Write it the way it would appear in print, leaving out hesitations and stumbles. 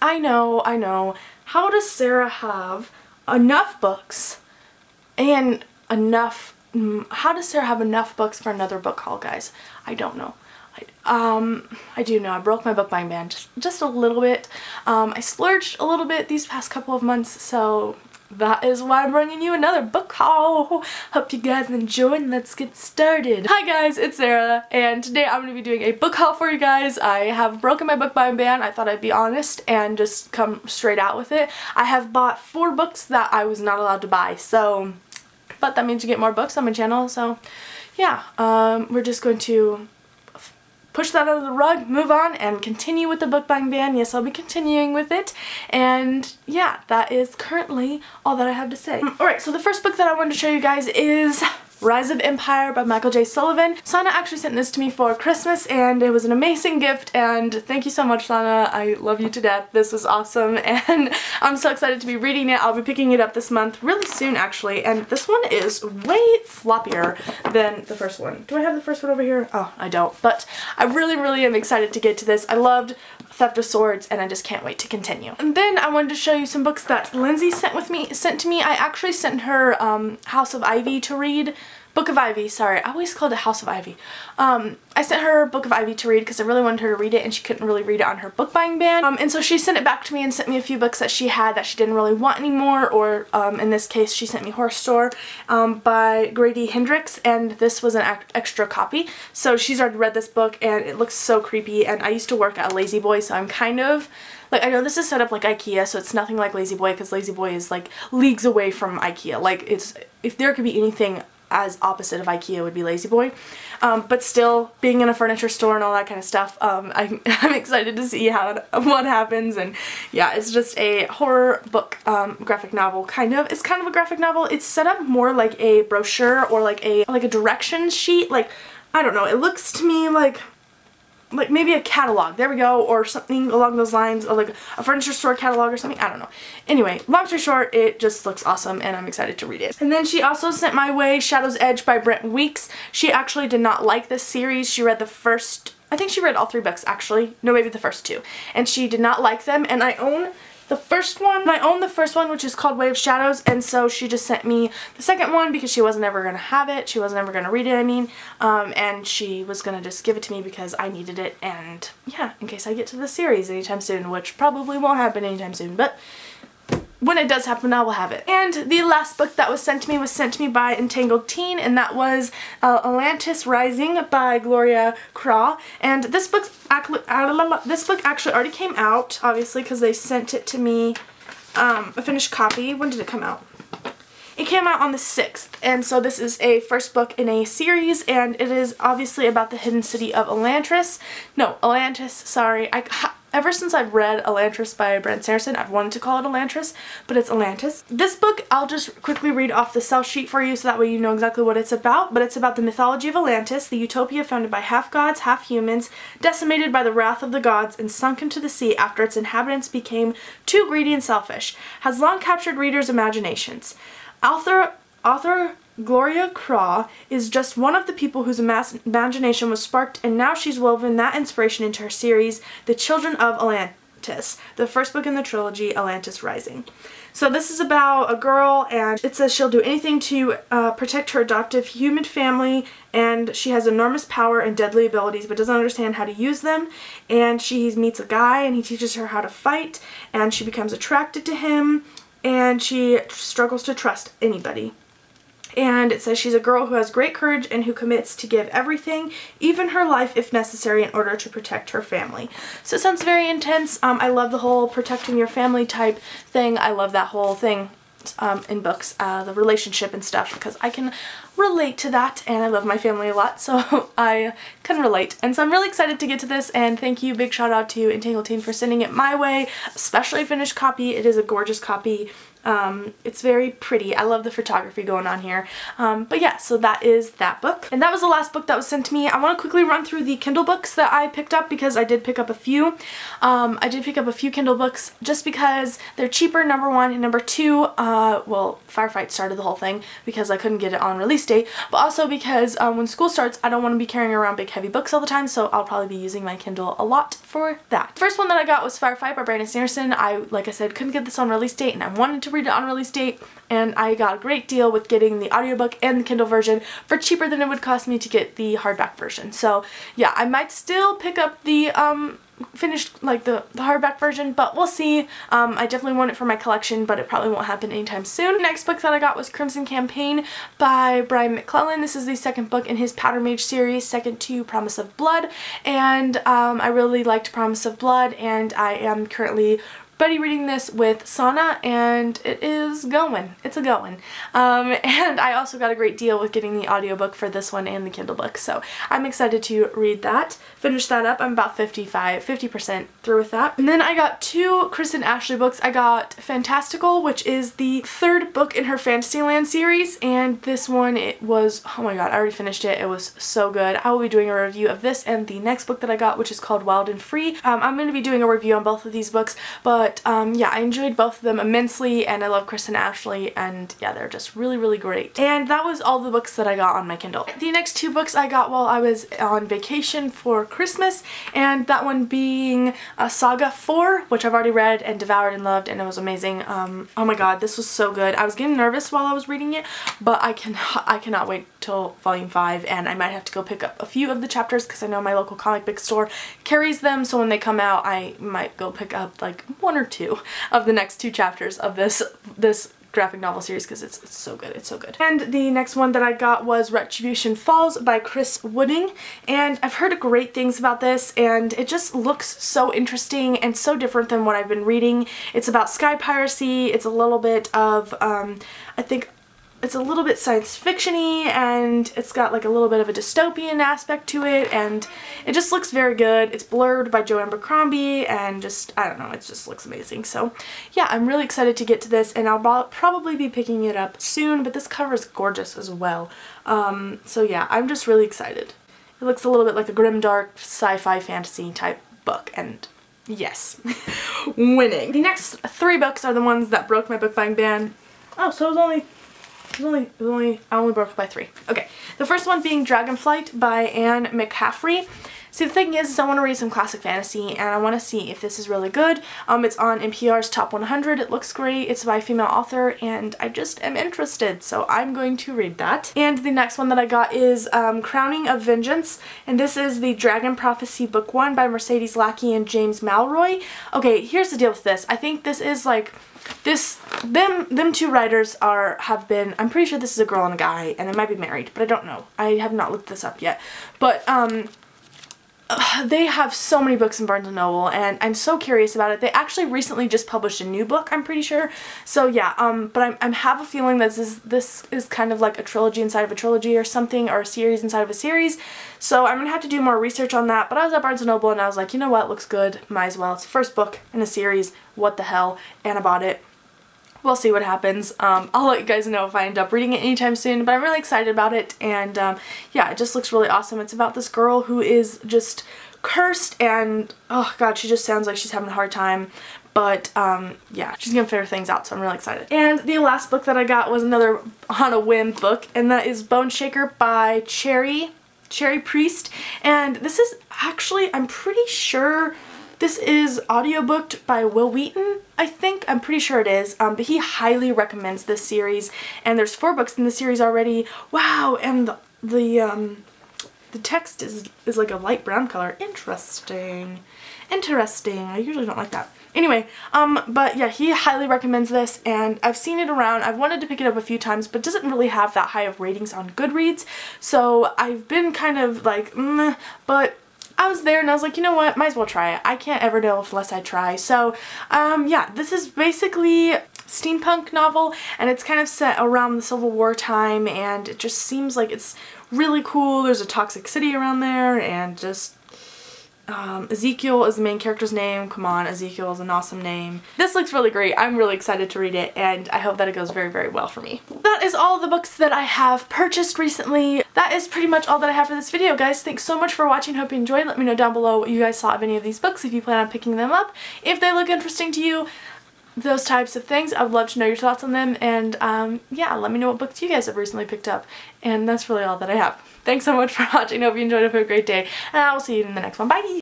I know. How does Sarah have enough books and enough, how does Sarah have enough books for another book haul, guys? I don't know. I do know I broke my book buying ban just a little bit. I splurged a little bit these past couple of months, so that is why I'm bringing you another book haul. Hope you guys enjoy and let's get started. Hi guys, it's Sarah, and today I'm going to be doing a book haul for you guys. I have broken my book buying ban. I thought I'd be honest and just come straight out with it. I have bought 4 books that I was not allowed to buy, so, but that means you get more books on my channel, so yeah, we're just going to push that under the rug, move on, and continue with the book buying ban. Yes, I'll be continuing with it. And yeah, that is currently all that I have to say. Alright, so the first book that I wanted to show you guys is Rise of Empire by Michael J. Sullivan. Sana actually sent this to me for Christmas, and it was an amazing gift, and thank you so much, Sana. I love you to death. This was awesome, and I'm so excited to be reading it. I'll be picking it up this month, really soon actually, and this one is way floppier than the first one. Do I have the first one over here? Oh, I don't, but I really am excited to get to this. I loved Theft of Swords, and I just can't wait to continue. And then I wanted to show you some books that Lindsay sent to me. I actually sent her House of Ivy to read. Book of Ivy, sorry. I always called it House of Ivy. I sent her Book of Ivy to read because I really wanted her to read it, and she couldn't really read it on her book buying ban. And so she sent it back to me and sent me a few books that she had that she didn't really want anymore, or in this case she sent me Horse Store by Grady Hendrix, and this was an extra copy. So she's already read this book and it looks so creepy, and I used to work at Lazy Boy, so I'm kind of like, I know this is set up like IKEA, so it's nothing like Lazy Boy, because Lazy Boy is like leagues away from IKEA. Like, it's, if there could be anything as opposite of IKEA, would be Lazy Boy. But still, being in a furniture store and all that kind of stuff, I'm excited to see what happens. And yeah, it's just a horror book, graphic novel, kind of. It's kind of a graphic novel. It's set up more like a brochure or like a directions sheet. Like, I don't know, it looks to me like maybe a catalog, there we go, or something along those lines, or like a furniture store catalog or something, I don't know. Anyway, long story short, it just looks awesome and I'm excited to read it. And then she also sent my way Shadow's Edge by Brent Weeks. She actually did not like this series. She read the first, I think she read all 3 books actually, no, maybe the first 2, and she did not like them, and I own the first one. I own the first one, which is called Way of Shadows, and so she just sent me the second one because she wasn't ever going to have it. She wasn't ever going to read it, I mean, and she was going to just give it to me because I needed it, and yeah, in case I get to the series anytime soon, which probably won't happen anytime soon, but when it does happen, I will have it. And the last book that was sent to me by Entangled Teen, and that was Atlantis Rising by Gloria Craw. And this book actually already came out, obviously, because they sent it to me, a finished copy. When did it come out? It came out on the 6th, and so this is a first book in a series, and it is obviously about the hidden city of Atlantis. No, Atlantis, sorry. Ever since I've read Atlantis by Brent Sanderson, I've wanted to call it Atlantis, but it's Atlantis. This book, I'll just quickly read off the sell sheet for you so that way you know exactly what it's about, but it's about the mythology of Atlantis, the utopia founded by half-gods, half-humans, decimated by the wrath of the gods and sunk into the sea after its inhabitants became too greedy and selfish, has long captured readers' imaginations. Author Gloria Craw is just one of the people whose imagination was sparked, and now she's woven that inspiration into her series, The Children of Atlantis, the first book in the trilogy, Atlantis Rising. So this is about a girl, and it says she'll do anything to protect her adoptive human family, and she has enormous power and deadly abilities but doesn't understand how to use them, and she meets a guy and he teaches her how to fight, and she becomes attracted to him, and she struggles to trust anybody. And it says she's a girl who has great courage and who commits to give everything, even her life if necessary, in order to protect her family. So it sounds very intense. I love the whole protecting your family type thing. I love that whole thing in books, the relationship and stuff, because I can relate to that, and I love my family a lot, so I can relate. And so I'm really excited to get to this, and thank you, big shout out to Entangled Teen for sending it my way, especially a finished copy. It is a gorgeous copy. It's very pretty. I love the photography going on here. But yeah, so that is that book. And that was the last book that was sent to me. I want to quickly run through the Kindle books that I picked up because I did pick up a few. I did pick up a few Kindle books just because they're cheaper, number 1, and number 2, well, Firefight started the whole thing because I couldn't get it on release release date, but also because when school starts, I don't want to be carrying around big heavy books all the time, so I'll probably be using my Kindle a lot for that. The first one that I got was Firefight by Sanderson. Like I said, couldn't get this on release date, and I wanted to read it on release date, and I got a great deal with getting the audiobook and the Kindle version for cheaper than it would cost me to get the hardback version. So yeah, I might still pick up the finished, like the hardback version, but we'll see. I definitely want it for my collection, but it probably won't happen anytime soon. The next book that I got was Crimson Campaign by Mcclellan. This is the second book in his Powder Mage series, second to Promise of Blood, and I really liked Promise of Blood, and I am currently buddy reading this with Sana, and it is going. It's a going. And I also got a great deal with getting the audiobook for this one and the Kindle book, so I'm excited to read that. Finish that up. I'm about 50% through with that. And then I got two Kristen Ashley books. I got Fantastical, which is the third book in her Fantasyland series, and this one, it was, oh my god, I already finished it. It was so good. I will be doing a review of this and the next book that I got, which is called Wild and Free. I'm going to be doing a review on both of these books, but yeah, I enjoyed both of them immensely, and I love Kristen Ashley, and yeah, they're just really, really great. And that was all the books that I got on my Kindle. The next two books I got while I was on vacation for Christmas, and that one being Saga 4, which I've already read and devoured and loved, and it was amazing. Oh my god, this was so good. I was getting nervous while I was reading it, but I cannot wait till volume 5, and I might have to go pick up a few of the chapters because I know my local comic book store carries them, so when they come out I might go pick up like one or two of the next two chapters of this graphic novel series because it's so good. It's so good. And the next one that I got was Retribution Falls by Chris Wooding, and I've heard great things about this, and it just looks so interesting and so different than what I've been reading. It's about sky piracy. It's a little bit of I think it's a little bit science fiction-y, and it's got like a little bit of a dystopian aspect to it, and it just looks very good. It's blurred by Joe Abercrombie, and just, I don't know, it just looks amazing. So yeah, I'm really excited to get to this, and I'll probably be picking it up soon, but this cover is gorgeous as well. So yeah, I'm just really excited. It looks a little bit like a grimdark sci-fi fantasy type book, and yes, winning. The next three books are the ones that broke my book buying ban. Oh, so I only broke it by 3. Okay, the first one being Dragonflight by Mccaffrey. See, the thing is I want to read some classic fantasy, and I want to see if this is really good. It's on NPR's Top 100. It looks great. It's by a female author, and I just am interested, so I'm going to read that. And the next one that I got is Crowning of Vengeance, and this is the Dragon Prophecy Book 1 by Mercedes Lackey and James Malroy. Okay, here's the deal with this. I think this is like them two writers have been, I'm pretty sure this is a girl and a guy, and they might be married, but I don't know. I have not looked this up yet. But they have so many books in Barnes & Noble, and I'm so curious about it. They actually recently just published a new book, I'm pretty sure. So yeah, but I have a feeling that this is kind of like a trilogy inside of a trilogy or something, or a series inside of a series. So I'm gonna have to do more research on that. But I was at Barnes & Noble and I was like, you know what, looks good, might as well. It's the first book in a series, what the hell, and I bought it. We'll see what happens. I'll let you guys know if I end up reading it anytime soon, but I'm really excited about it, and yeah, it just looks really awesome. It's about this girl who is just cursed, and oh god, she just sounds like she's having a hard time, but yeah, she's gonna figure things out, so I'm really excited. And the last book that I got was another on a whim book, and that is Boneshaker by Cherry Priest, and this is actually, I'm pretty sure this is audiobooked by Will Wheaton, I think. I'm pretty sure it is, but he highly recommends this series, and there's 4 books in the series already. Wow, and the text is like a light brown color. Interesting. I usually don't like that. Anyway, but yeah, he highly recommends this, and I've seen it around. I've wanted to pick it up a few times, but it doesn't really have that high of ratings on Goodreads, so I've been kind of like, but I was there and I was like, you know what, might as well try it. I can't ever know unless I try. So yeah, this is basically a steampunk novel, and it's kind of set around the Civil War time, and it just seems like it's really cool. There's a toxic city around there, and just Ezekiel is the main character's name. Come on, Ezekiel is an awesome name. This looks really great. I'm really excited to read it, and I hope that it goes very, very well for me. That is all the books that I have purchased recently. That is pretty much all that I have for this video, guys. Thanks so much for watching. Hope you enjoyed. Let me know down below what you guys saw of any of these books, if you plan on picking them up. If they look interesting to you, those types of things. I would love to know your thoughts on them, and yeah, let me know what books you guys have recently picked up. And that's really all that I have. Thanks so much for watching. I hope you enjoyed it. Have a great day, and I will see you in the next one. Bye!